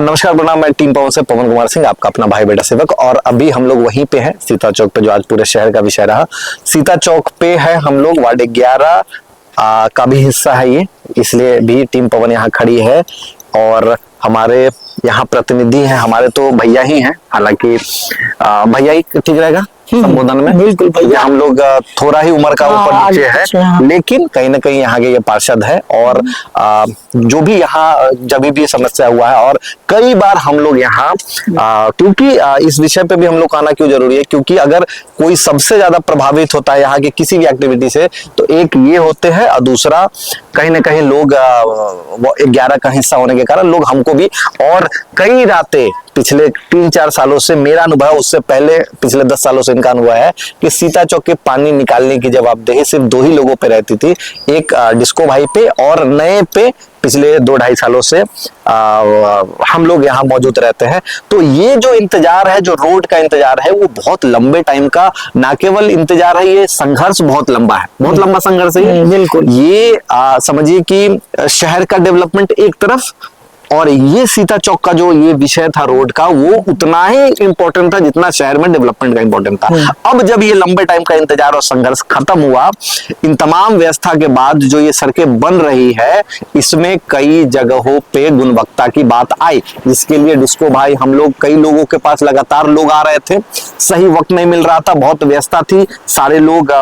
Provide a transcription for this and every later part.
नमस्कार प्रणाम, मैं टीम पवन से पवन कुमार सिंह, आपका अपना भाई बेटा सेवक। और अभी हम लोग वहीं पे हैं सीता चौक पे, जो आज पूरे शहर का विषय रहा। सीता चौक पे है हम लोग, वार्ड 11 का भी हिस्सा है ये, इसलिए भी टीम पवन यहाँ खड़ी है। और हमारे यहाँ प्रतिनिधि हैं, हमारे तो भैया ही हैं, हालांकि भैया ही ठीक रहेगा संबोधन में। बिल्कुल भैया, हम लोग थोड़ा ही उम्र का ऊपर नीचे है, लेकिन कहीं ना कहीं यहाँ के ये पार्षद है। और जो भी यहाँ जब भी समस्या हुआ है, और कई बार हम लोग यहाँ क्योंकि इस विषय पे भी हम लोग आना क्यों जरूरी है, क्योंकि अगर कोई सबसे ज्यादा प्रभावित होता है यहाँ की किसी भी एक्टिविटी से, तो एक ये होते हैं, और दूसरा कहीं ना कहीं लोग 11 का हिस्सा होने के कारण लोग हमको भी, और कई रातें पिछले 3-4 सालों से मेरा अनुभव, उससे पहले पिछले 10 सालों से इनका अनुभव है कि सीता चौक के पानी निकालने की जवाबदेही सिर्फ 2 ही लोगों पे रहती थी, एक डिस्को भाई पे और नए पे। पिछले 2-2.5 सालों से हम लोग यहाँ मौजूद रहते हैं। तो ये जो इंतजार है, जो रोड का इंतजार है, वो बहुत लंबे टाइम का ना केवल इंतजार है, ये संघर्ष बहुत लंबा है, बहुत लंबा संघर्ष है। बिल्कुल, ये समझिए कि शहर का डेवलपमेंट एक तरफ, और ये सीता चौक का जो ये विषय था रोड का, वो उतना ही इंपॉर्टेंट था जितना शहर में डेवलपमेंट का इंपॉर्टेंट था। अब जब ये लंबे टाइम का इंतजार और संघर्ष खत्म हुआ, इन तमाम व्यवस्था के बाद जो ये सड़कें बन रही है, इसमें कई जगहों पे गुणवत्ता की बात आई, जिसके लिए डिस्को भाई, हम लोग कई लोगों के पास लगातार लोग आ रहे थे, सही वक्त नहीं मिल रहा था, बहुत व्यवस्था थी, सारे लोग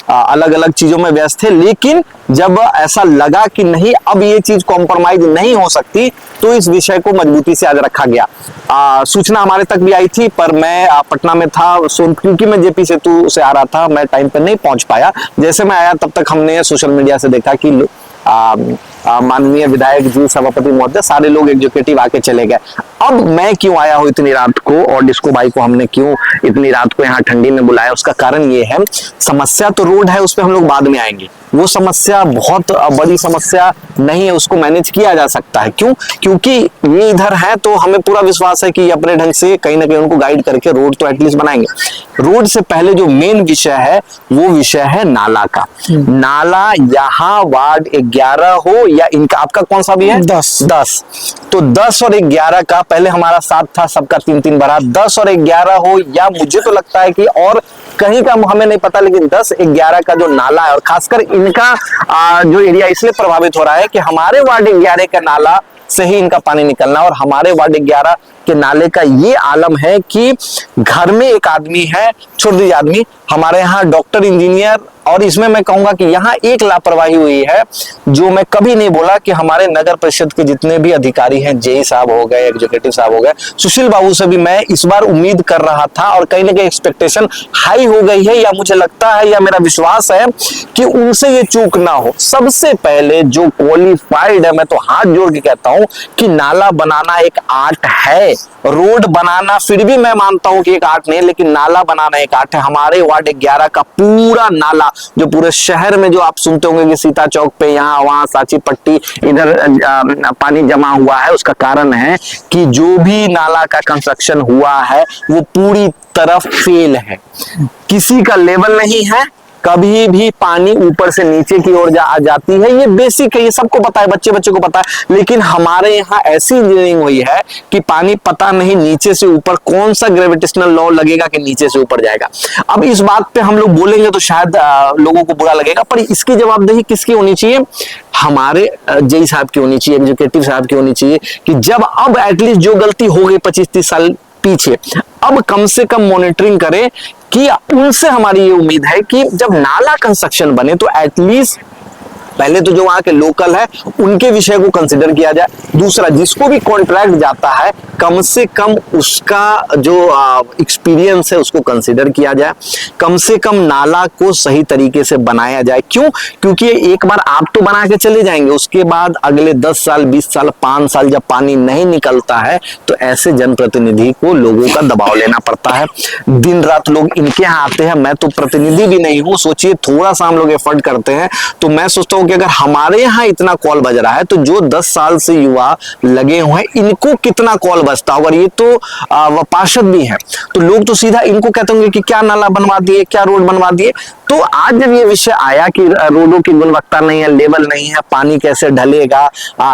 अलग अलग चीजों में व्यस्त थे। लेकिन जब ऐसा लगा कि नहीं, अब ये चीज कॉम्प्रोमाइज नहीं हो सकती, तो इस विषय को मजबूती से आज रखा गया। सूचना हमारे तक भी आई थी, पर मैं पटना में था, क्योंकि मैं जेपी सेतु से आ रहा था, मैं टाइम पे नहीं पहुंच पाया। जैसे मैं आया तब तक हमने सोशल मीडिया से देखा कि माननीय विधायक जी, सभापति महोदय, सारे लोग एग्जीक्यूटिव आके चले गए। अब मैं क्यों आया हूं इतनी रात को, और डिस्को भाई को हमने क्यों इतनी रात को यहाँ ठंडी में बुलाया, उसका कारण ये है, समस्या तो रोड है, उस पर हम लोग बाद में आएंगे। वो समस्या बहुत बड़ी समस्या नहीं है, उसको मैनेज किया जा सकता है। क्यों? क्योंकि ये इधर है, तो हमें पूरा विश्वास है कि अपने ढंग से कहीं ना कहीं उनको गाइड करके रोड तो एटलीस्ट बनाएंगे। रोड से पहले जो मेन विषय है, वो विषय है नाला का। नाला यहाँ वार्ड 11 हो या इनका, आपका कौन सा भी है? 10। तो 10 और 11 का, पहले हमारा 7 था, सबका 3-3 भरा। 10 और 11 हो, या मुझे तो लगता है कि और कहीं का हमें नहीं पता, लेकिन 10-11 का जो नाला है, और खासकर इनका जो एरिया इसलिए प्रभावित हो रहा है कि हमारे वार्ड 11 का नाला से ही इनका पानी निकलना, और हमारे वार्ड 11 के नाले का ये आलम है कि घर में एक आदमी है, छोड़ दीजिए आदमी, हमारे यहाँ डॉक्टर, इंजीनियर, और इसमें मैं कहूंगा कि यहाँ एक लापरवाही हुई है, जो मैं कभी नहीं बोला कि हमारे नगर परिषद के जितने भी अधिकारी हैं, जेई साहब हो गए, एग्जीक्यूटिव साहब हो गए, सुशील बाबू से भी मैं इस बार उम्मीद कर रहा था, और कहीं ना कहीं एक्सपेक्टेशन हाई हो गई है, या मुझे लगता है, या मेरा विश्वास है कि उनसे ये चूक ना हो। सबसे पहले जो क्वालिफाइड है, मैं तो हाथ जोड़ के कहता हूं कि नाला बनाना एक आर्ट है, रोड बनाना फिर भी मैं मानता हूं कि एक आर्ट नहीं, लेकिन नाला बनाना एक आर्ट है। हमारे वार्ड 11 का पूरा नाला, जो पूरे शहर में जो आप सुनते होंगे कि सीता चौक पे यहाँ वहां सांची पट्टी इधर पानी जमा हुआ है, उसका कारण है कि जो भी नाला का कंस्ट्रक्शन हुआ है, वो पूरी तरफ फेल है, किसी का लेवल नहीं है, कभी भी पानी ऊपर से नीचे की ओर आ जाती है। ये बेसिक है, ये सबको पता है, बच्चे को पता है। लेकिन हमारे यहाँ ऐसी इंजीनियरिंग हुई है कि पानी पता नहीं नीचे से ऊपर कौन सा ग्रेविटेशनल लॉ लगेगा कि नीचे से ऊपर जाएगा। अब इस बात पे हम लोग बोलेंगे तो शायद लोगों को बुरा लगेगा, पर इसकी जवाबदेही किसकी होनी चाहिए? हमारे जेई साहब की होनी चाहिए, एग्जीक्यूटिव साहब की होनी चाहिए, कि जब अब एटलीस्ट जो गलती हो गई 25-30 साल पीछे, अब कम से कम मॉनिटरिंग करें। कि उनसे हमारी ये उम्मीद है कि जब नाला कंस्ट्रक्शन बने, तो एटलीस्ट पहले तो जो वहां के लोकल है उनके विषय को कंसिडर किया जाए। दूसरा, जिसको भी कॉन्ट्रैक्ट जाता है, कम से कम उसका जो एक्सपीरियंस है उसको कंसिडर किया जाए, कम से कम नाला को सही तरीके से बनाया जाए। क्यों? क्योंकि एक बार आप तो बना के चले जाएंगे, उसके बाद अगले 10 साल, 20 साल, 5 साल जब पानी नहीं निकलता है, तो ऐसे जनप्रतिनिधि को लोगों का दबाव लेना पड़ता है। दिन रात लोग इनके यहाँ आते हैं, मैं तो प्रतिनिधि भी नहीं हूं, सोचिए थोड़ा सा हम लोग एफर्ट करते हैं, तो मैं सोचता हूं कि अगर हमारे यहाँ इतना कॉल बज रहा है, तो जो 10 साल से युवा लगे हुए हैं, इनको कितना कॉल बसता होगा, और ये तो पार्षद भी हैं, तो लोग तो सीधा इनको कहते होंगे कि क्या नाला बनवा दिए, क्या रोड बनवा दिए। तो आज जब ये विषय आया कि रोडों की गुणवत्ता नहीं है, लेवल नहीं है, पानी कैसे ढलेगा,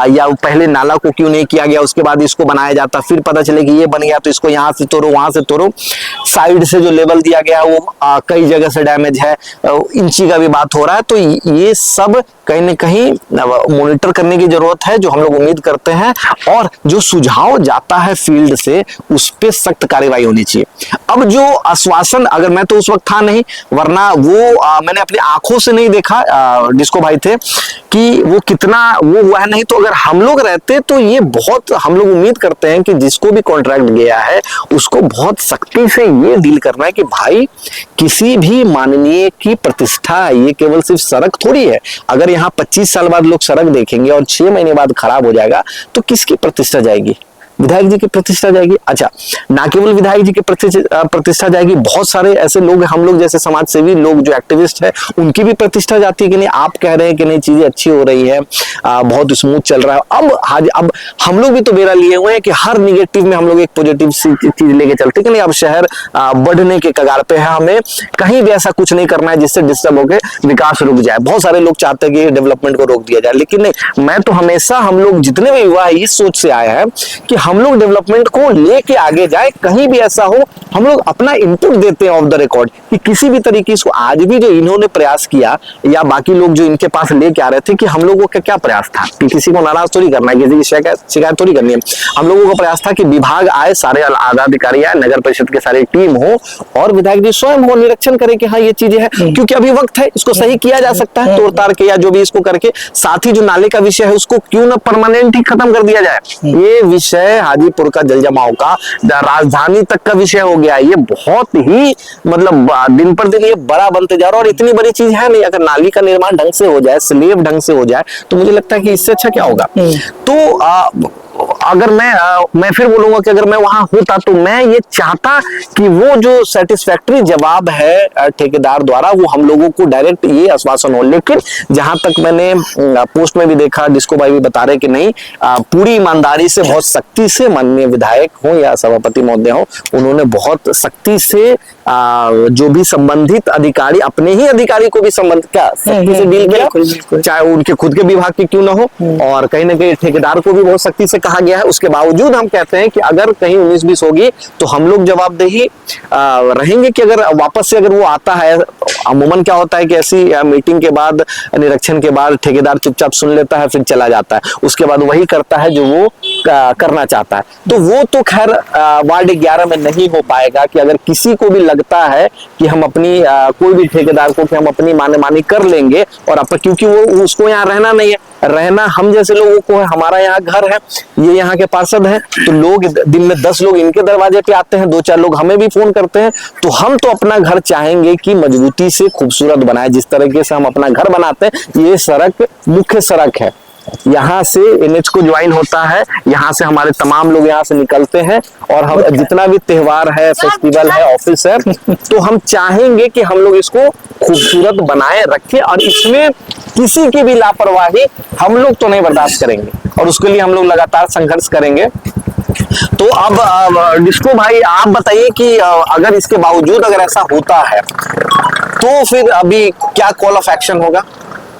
या पहले नाला को क्यों नहीं किया गया, उसके बाद इसको बनाया जाता, फिर पता चले कि ये बन गया तो इसको यहाँ से तोड़ो वहां से तोड़ो, साइड से जो लेवल दिया गया वो कई जगह से डैमेज है, इंची का भी बात हो रहा है। तो ये सब कहीं न कहीं मॉनिटर करने की जरूरत है, जो हम लोग उम्मीद करते हैं, और जो सुझाव जाता है फील्ड से उस पर सख्त कार्रवाई होनी चाहिए। अब जो आश्वासन, अगर मैं तो उस वक्त था नहीं, वरना वो मैंने अपनी आंखों से नहीं देखा, डिस्को भाई थे कि वो कितना वो हुआ है, नहीं तो अगर हम लोग रहते तो ये बहुत, हम लोग उम्मीद करते हैं कि जिसको भी कॉन्ट्रैक्ट गया है उसको बहुत सख्ती से ये डील करना है कि भाई किसी भी माननीय की प्रतिष्ठा, ये केवल सिर्फ सड़क थोड़ी है। अगर यहाँ 25 साल बाद लोग सड़क देखेंगे और 6 महीने बाद खराब हो जाएगा तो किसकी प्रतिष्ठा जाएगी? विधायक जी की प्रतिष्ठा जाएगी। अच्छा, ना केवल विधायक जी की प्रतिष्ठा जाएगी, बहुत सारे ऐसे लोग, हम लोग जैसे समाज सेवी लोग जो एक्टिविस्ट है, उनकी भी प्रतिष्ठा जाती है कि नहीं, आप कह रहे हैं कि नहीं चीजें अच्छी हो रही है, बहुत स्मूथ चल रहा है। अब हम लोग भी तो बेरा लिए हुए हैं कि हर निगेटिव में हम लोग एक पॉजिटिव चीज लेके चलते कि नहीं, अब शहर बढ़ने के कगार पे है, हमें कहीं भी ऐसा कुछ नहीं करना है जिससे डिस्टर्ब होकर विकास रुक जाए। बहुत सारे लोग चाहते हैं कि डेवलपमेंट को रोक दिया जाए, लेकिन नहीं, मैं तो हमेशा, हम लोग जितने भी युवा है इस सोच से आया है कि हम लोग डेवलपमेंट को लेके आगे जाए। कहीं भी ऐसा हो, हम लोग अपना इनपुट देते हैं ऑफ द रिकॉर्ड कि किसी भी तरीके से। आज भी जो इन्होंने प्रयास किया, या बाकी लोग जो इनके पास लेके आ रहे थे, कि हम लोगों का क्या प्रयास था कि किसी को नाराज थोड़ी करना है, किसी की शिकायत थोड़ी करनी है। हम लोगों का प्रयास था कि विभाग आए, सारे आला अधिकारी आए, नगर परिषद के सारे टीम हो, और विधायक जी स्वयं वो निरीक्षण करें कि हाँ ये चीजें है, क्योंकि अभी वक्त है, इसको सही किया जा सकता है तोड़ ताड़ के, या जो भी इसको करके। साथ ही जो नाले का विषय है उसको क्यों ना परमानेंट ही खत्म कर दिया जाए। ये विषय हाजीपुर का जल जमाव का राजधानी तक का विषय हो गया। ये बहुत ही मतलब दिन पर दिन ये बड़ा बनते जा रहा है, और इतनी बड़ी चीज है नहीं। अगर नाली का निर्माण ढंग से हो जाए, स्लेब ढंग से हो जाए, तो मुझे लगता है कि इससे अच्छा क्या होगा। तो अगर मैं फिर बोलूंगा कि अगर मैं वहां होता तो मैं ये चाहता कि वो जो सेटिस्फैक्टरी जवाब है ठेकेदार द्वारा, वो हम लोगों को डायरेक्ट ये आश्वासन हो। लेकिन जहां तक मैंने पोस्ट में भी देखा, डिस्को भाई भी बता रहे कि नहीं, पूरी ईमानदारी से, बहुत सख्ती से, माननीय विधायक हो या सभापति महोदय हो, उन्होंने बहुत सख्ती से जो भी संबंधित अधिकारी, अपने ही अधिकारी को भी सख्ती से डील किया, चाहे उनके खुद के विभाग के क्यों ना हो, और कहीं ना कहीं ठेकेदार को भी बहुत सख्ती से कहा गया है। उसके बावजूद हम कहते हैं कि अगर कहीं 19-20 होगी तो हम लोग जवाबदेही रहेंगे कि अगर वापस से अगर वो आता है। अमूमन क्या होता है कि ऐसी मीटिंग के बाद, निरीक्षण के बाद ठेकेदार चुपचाप सुन लेता है, फिर चला जाता है, उसके बाद वही करता है जो वो करना चाहता है। तो वो तो खैर वार्ड 11 में नहीं हो पाएगा कि अगर किसी को भी लगता है कि हम अपनी कोई भी ठेकेदार को कि हम अपनी मानी कर लेंगे, और क्योंकि वो उसको यहाँ रहना नहीं है, रहना हम जैसे लोगों को है, हमारा यहाँ घर है, ये यहाँ के पार्षद हैं, तो लोग दिन में 10 लोग इनके दरवाजे पे आते हैं, 2-4 लोग हमें भी फोन करते हैं। तो हम तो अपना घर चाहेंगे कि मजबूती से खूबसूरत बनाए, जिस तरीके से हम अपना घर बनाते हैं। ये सड़क मुख्य सड़क है, यहाँ से NH को ज्वाइन होता है, यहाँ से हमारे तमाम लोग यहाँ से निकलते हैं, और हम जितना भी त्योहार है, फेस्टिवल है, ऑफिस है, तो हम चाहेंगे कि हम लोग इसको खूबसूरत बनाए रखें, और इसमें किसी की भी लापरवाही हम लोग तो नहीं बर्दाश्त करेंगे, और उसके लिए हम लोग लगातार संघर्ष करेंगे। तो अब डिस्को भाई आप बताइए कि अगर इसके बावजूद अगर ऐसा होता है तो फिर अभी क्या कॉल ऑफ एक्शन होगा,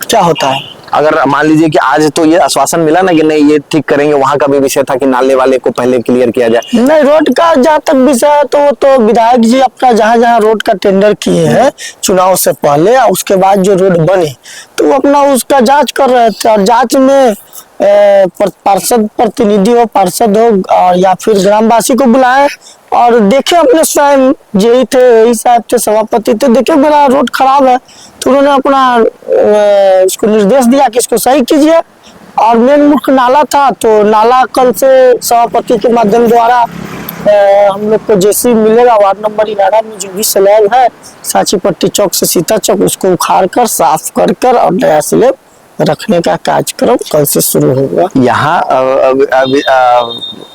क्या होता है? अगर मान लीजिए कि आज तो ये आश्वासन मिला ना कि नहीं ये ठीक करेंगे, वहां का भी विषय था कि नाले वाले को पहले क्लियर किया जाए। नहीं, रोड का जहाँ तक विषय है तो विधायक जी अपना जहाँ जहाँ रोड का टेंडर किए हैं चुनाव से पहले, उसके बाद जो रोड बने तो वो अपना उसका जांच कर रहे थे, और जांच में पार्षद प्रतिनिधि हो, पार्षद हो, और या फिर ग्रामवासी को बुलाए और देखे, अपने स्वयं जेई थे, यही साहब थे, सभापति थे, देखे मेरा रोड खराब है, तो उन्होंने अपना इसको निर्देश दिया कि इसको सही कीजिए। और मेन मुख्य नाला था, तो नाला कल से सभापति के माध्यम द्वारा हम लोग को जैसे मिलेगा वार्ड नंबर 11 में जो भी स्लैब है सांची पट्टी चौक से सीता चौक, उसको उखाड़ कर साफ कर और नया स्लैब रखने का कार्यक्रम कल से शुरू होगा। यहाँ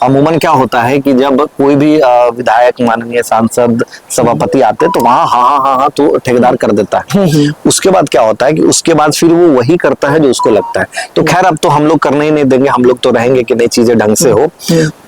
अमूमन क्या होता है कि जब कोई भी विधायक, माननीय सांसद, सभापति आते हैं तो वहाँ हाँ तो ठेकेदार कर देता है। उसके बाद क्या होता है कि उसके बाद फिर वो वही करता है जो उसको लगता है। तो खैर अब तो हम लोग करने ही नहीं देंगे, हम लोग तो रहेंगे कि नई चीजें ढंग से हो।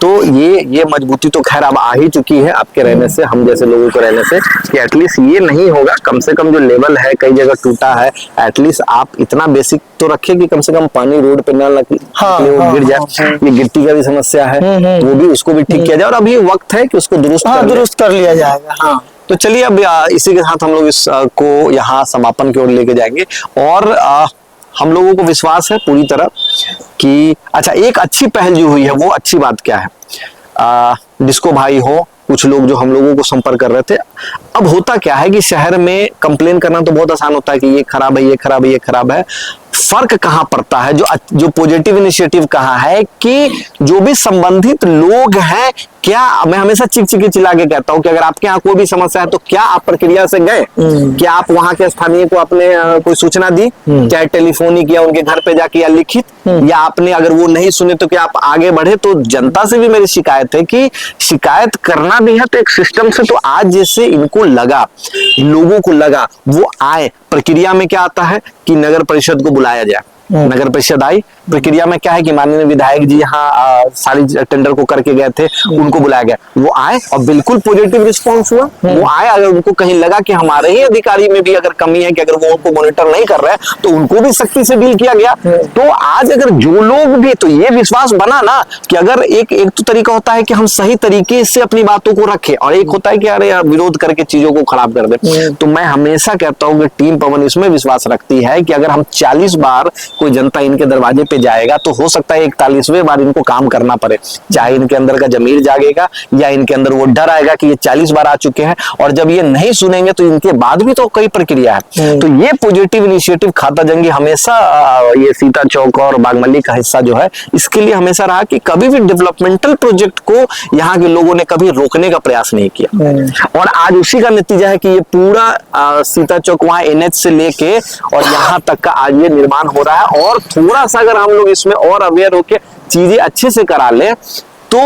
तो ये मजबूती तो खैर अब आ ही चुकी है आपके रहने से, हम जैसे लोगों को रहने से, कि एटलीस्ट ये नहीं होगा। कम से कम जो लेवल है कई जगह टूटा है, एटलीस्ट आप इतना बेसिक तो रखिए कि कम से कम पानी रोड पे ना वो गिर जाए। ये गिट्टी का भी समस्या है, वो भी उसको भी ठीक किया जाए, और अभी वक्त है कि उसको दुरुस्त कर लिया जाएगा। हाँ, तो चलिए अब इसी के साथ हम लोग इस को यहाँ समापन की ओर लेके जाएंगे। और हम लोगों को विश्वास है पूरी तरह कि अच्छा, एक अच्छी पहल जो हुई है वो अच्छी बात क्या है, डिस्को भाई हो, कुछ लोग जो हम लोगों को संपर्क कर रहे थे। अब होता क्या है कि शहर में कंप्लेन करना तो बहुत आसान होता है कि ये खराब है, ये खराब है, ये खराब है। फर्क कहाँ पड़ता है, जो पॉजिटिव इनिशिएटिव कहाँ है कि जो भी संबंधित लोग हैं, क्या मैं हमेशा चिक चिल्ला के कहता हूँ कि अगर आपके यहाँ कोई भी समस्या है तो क्या आप प्रक्रिया से गए, क्या आप वहां के स्थानीय को आपने कोई सूचना दी, चाहे टेलीफोनिक या उनके घर पे जाके या लिखित, या आपने अगर वो नहीं सुने तो क्या आप आगे बढ़े। तो जनता से भी मेरी शिकायत है कि शिकायत करना भी है तो एक सिस्टम से। तो आज जैसे इनको लगा, लोगों को लगा, वो आए। प्रक्रिया में क्या आता है कि नगर परिषद को बुलाया जाए, नगर परिषद आई। प्रक्रिया में क्या है कि माननीय विधायक जी यहाँ सारी टेंडर को करके गए थे, उनको बुलाया गया, वो आए और बिल्कुल पॉजिटिव रिस्पांस हुआ। वो आए, अगर उनको कहीं लगा कि हमारे ही अधिकारी में भी अगर कमी है कि अगर वो उनको मॉनिटर नहीं कर रहे हैं तो उनको भी सख्ती से डील किया गया। तो आज अगर जो लोग भी, तो ये विश्वास बना ना कि अगर एक तो तरीका होता है कि हम सही तरीके से अपनी बातों को रखें, और एक होता है कि अरे यार विरोध करके चीजों को खराब कर दे। तो मैं हमेशा कहता हूँ कि टीम पवन इसमें विश्वास रखती है कि अगर हम 40 बार कोई जनता इनके दरवाजे पे जाएगा तो हो सकता है 41वें बार इनको काम करना पड़े, चाहे इनके अंदर का जमीर जागेगा या इनके अंदर वो डर आएगा कि ये 40 बार आ चुके हैं, और जब ये नहीं सुनेंगे तो इनके बाद भी तो कई प्रक्रिया है। तो ये पॉजिटिव इनिशिएटिव खाता जंगी हमेशा ये सीता चौक और बागमल्ली का हिस्सा जो है, इसके लिए हमेशा रहा कि कभी भी डेवलपमेंटल प्रोजेक्ट को यहाँ के लोगों ने कभी रोकने का प्रयास नहीं किया। और आज उसी का नतीजा है कि ये पूरा सीता चौक वहां NH से लेके और यहाँ तक का आज ये निर्माण हो रहा है। और थोड़ा सा अगर हम लोग इसमें और अवेयर होके चीजें अच्छे से करा ले तो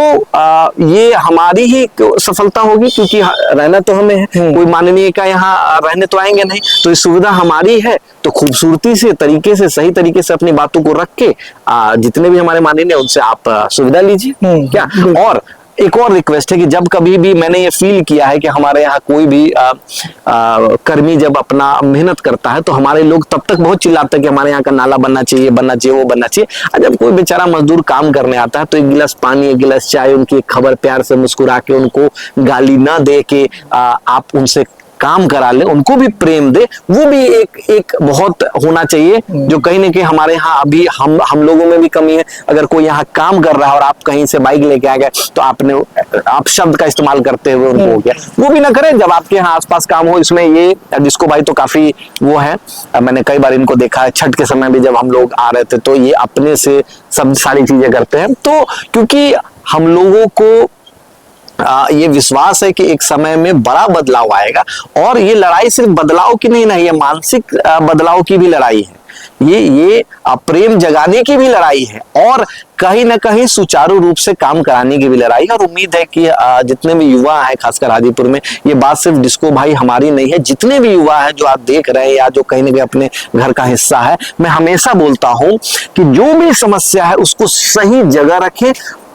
ये हमारी ही सफलता होगी, क्योंकि रहना तो हमें है, कोई माननीय का यहाँ रहने तो आएंगे नहीं। तो ये सुविधा हमारी है, तो खूबसूरती से, तरीके से, सही तरीके से अपनी बातों को रख के जितने भी हमारे माननीय उनसे आप सुविधा लीजिए क्या। और एक और रिक्वेस्ट है कि जब कभी भी मैंने ये फील किया है कि हमारे यहाँ कोई भी कर्मी जब अपना मेहनत करता है तो हमारे लोग तब तक बहुत चिल्लाते हैं कि हमारे यहाँ का नाला बनना चाहिए, बनना चाहिए, वो बनना चाहिए। और जब कोई बेचारा मजदूर काम करने आता है तो एक गिलास पानी, एक गिलास चाय, उनकी खबर प्यार से मुस्कुरा के, उनको गाली ना दे के आप उनसे काम करा ले, उनको भी प्रेम दे, वो भी एक बहुत होना चाहिए, जो कहीं ना कहीं हमारे यहाँ अभी हम लोगों में भी कमी है। अगर कोई यहाँ काम कर रहा है और आप कहीं से बाइक लेके आ गए तो आप शब्द का इस्तेमाल करते हुए उनको हो गया, वो भी ना करें जब आपके यहाँ आसपास काम हो। इसमें ये डिस्को भाई तो काफी वो है, मैंने कई बार इनको देखा है, छठ के समय भी जब हम लोग आ रहे थे तो ये अपने से सब सारी चीजें करते हैं। तो क्योंकि हम लोगों को ये विश्वास है कि एक समय में बड़ा बदलाव आएगा, और ये लड़ाई सिर्फ बदलाव की नहीं ना, ये मानसिक बदलाव की भी लड़ाई है, ये प्रेम जगाने की भी लड़ाई है, और कहीं ना कहीं सुचारू रूप से काम कराने की भी लड़ाई है। और उम्मीद है कि जितने भी युवा हैं, खासकर हाजीपुर में, ये बात सिर्फ डिस्को भाई हमारी नहीं है, जितने भी युवा हैं जो आप देख रहे हैं या जो कहीं ना कहीं अपने घर का हिस्सा है, मैं हमेशा बोलता हूं कि जो भी समस्या है उसको सही जगह रखें,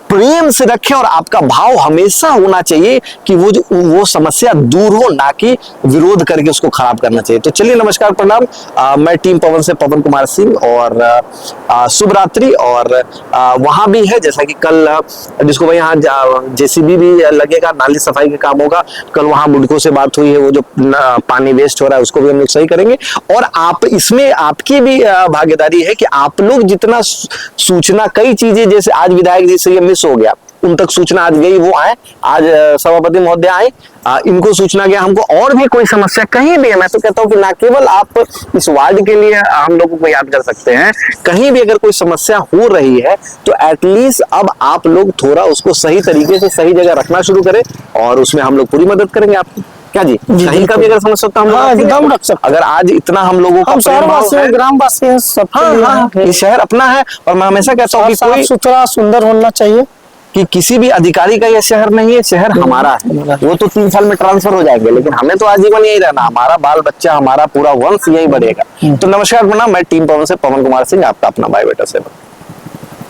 प्रेम से रखें, और आपका भाव हमेशा होना चाहिए कि वो समस्या दूर हो, ना कि विरोध करके उसको खराब करना चाहिए। तो चलिए, नमस्कार, प्रणाम। मैं टीम पवन से पवन कुमार सिंह, और शुभ रात्रि। और वहां भी है, जैसा कि कल जिसको भाई यहाँ JCB भी लगेगा, नाली सफाई का काम होगा। कल वहां बुडको से बात हुई है, वो जो पानी वेस्ट हो रहा है उसको भी हम लोग सही करेंगे। और आप इसमें आपकी भी भागीदारी है कि आप लोग जितना सूचना, कई चीजें जैसे आज विधायक जी से ये मिस हो गया, उन तक सूचना आज गई, वो आए, आज सभापति महोदय आए, इनको सूचना गया हमको और भी कोई समस्या कहीं भी है, मैं तो कहता हूँ कि ना केवल आप इस वार्ड के लिए हम लोगों को याद कर सकते हैं, कहीं भी अगर कोई समस्या हो रही है तो एटलीस्ट अब आप लोग थोड़ा उसको सही तरीके से सही जगह रखना शुरू करें और उसमें हम लोग पूरी मदद करेंगे आपकी। क्या जी, कहीं का भी अगर समस्या हो तो हम लोग हाँ, एकदम रख सकते। अगर आज इतना हम लोगों का हम प्रेम भाव शहरवासी है, हैं, ग्रामवासी हैं, सब हाँ, ये शहर अपना है और मैं हमेशा कहता हूँ कि साफ कोई सुथरा सुंदर होना चाहिए। कि किसी भी अधिकारी का ये शहर नहीं है, शहर हमारा है। वो तो 3 साल में ट्रांसफर हो जाएंगे, लेकिन हमें तो आजीवन यही रहना, हमारा बाल बच्चा, हमारा पूरा वंश यही बढ़ेगा। तो नमस्कार प्रणाम, मैं टीम पवन से पवन कुमार सिंह, आपका अपना बायोडेटा सेवक।